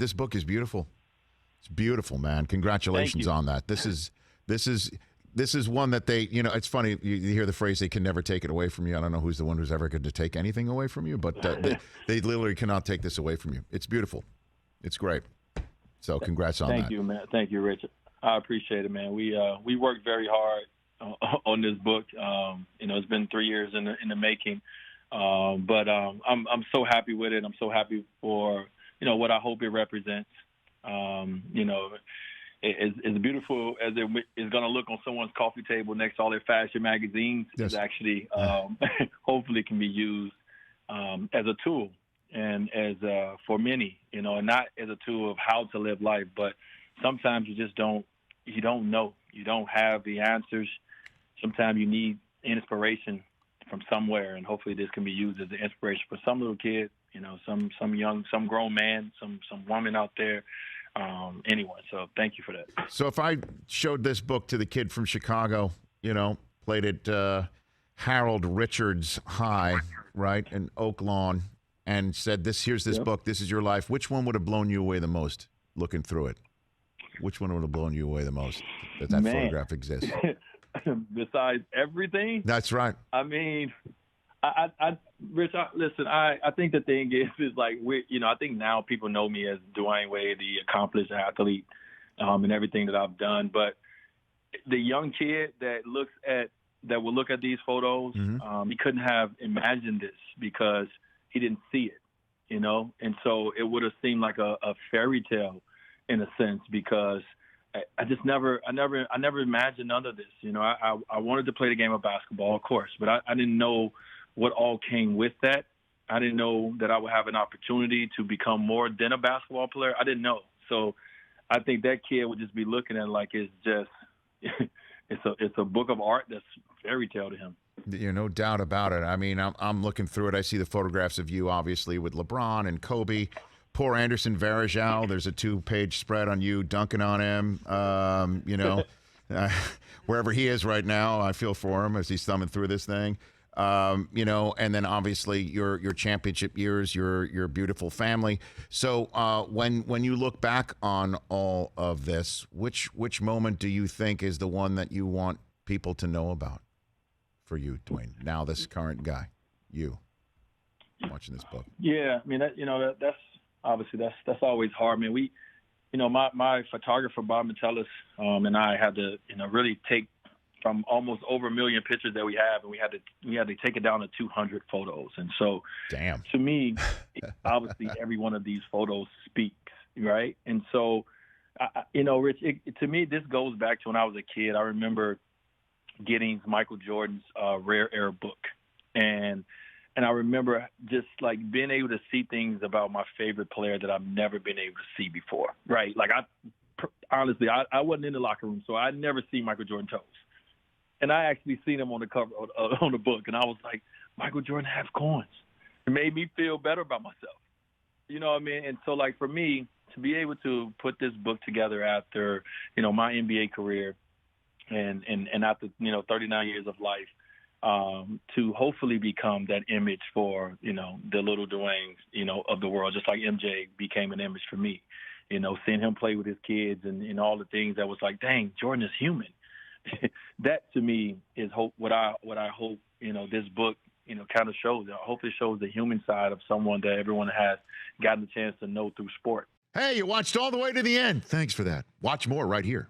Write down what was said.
This book is beautiful. It's beautiful, man. Congratulations on that. This is one that they, it's funny. You hear the phrase, they can never take it away from you. I don't know who's the one who's ever going to take anything away from you, but they literally cannot take this away from you. It's beautiful. It's great. So congrats on that. Thank you, man. Thank you, Richard. I appreciate it, man. We worked very hard on this book. It's been 3 years in the making, but I'm so happy with it. I'm so happy for what I hope it represents. As beautiful as it is going to look on someone's coffee table next to all their fashion magazines, yes. Is actually hopefully can be used as a tool and as for many, and not as a tool of how to live life, but sometimes you just don't know. You don't have the answers. Sometimes you need inspiration from somewhere, and hopefully this can be used as an inspiration for some little kid, some young, some grown man, some woman out there, anyone. So thank you for that. So if I showed this book to the kid from Chicago, played at Harold Richards High, right, in Oak Lawn, and said, here's this book, this is your life, which one would have blown you away the most looking through it? Which one would have blown you away the most that photograph exists? Besides everything? That's right. I mean, Rich, listen, I think the thing is like, I think now people know me as Dwyane Wade, the accomplished athlete, and everything that I've done. But the young kid that will look at these photos, he couldn't have imagined this because he didn't see it, and so it would have seemed like a fairy tale in a sense, because I just never imagined none of this. I wanted to play the game of basketball, of course, but I didn't know what all came with that. I didn't know that I would have an opportunity to become more than a basketball player. I didn't know. So I think that kid would just be looking at it like it's just it's a book of art that's fairy tale to him. No doubt about it. I mean, I'm looking through it. I see the photographs of you, obviously, with LeBron and Kobe. Poor Anderson Varejao. There's a 2-page spread on you dunking on him. Wherever he is right now, I feel for him as he's thumbing through this thing. And then obviously your championship years, your beautiful family. So when you look back on all of this, which moment do you think is the one that you want people to know about for you, Dwyane? Now this current guy, you watching this book. Yeah, I mean that's obviously that's always hard, man. We, my photographer Bob Metellus and I had to really take from almost over 1 million pictures that we have, and we had to take it down to 200 photos. And so, damn, to me, obviously every one of these photos speaks, right? And so, Rich, to me, this goes back to when I was a kid. I remember getting Michael Jordan's Rare Air book, and I remember just like being able to see things about my favorite player that I've never been able to see before, right? Like honestly, I wasn't in the locker room, so I'd never seen Michael Jordan toes. And I actually seen him on the cover on the book, and I was like, Michael Jordan has coins. It made me feel better about myself. You know what I mean? And so, like, for me, to be able to put this book together after, my NBA career and after, 39 years of life, to hopefully become that image for, the little Dwyanes, of the world, just like MJ became an image for me. Seeing him play with his kids and all the things that was like, dang, Jordan is human. That to me is what I hope this book kind of shows. I hope it shows the human side of someone that everyone has gotten a chance to know through sport. Hey, you watched all the way to the end. Thanks for that. Watch more right here.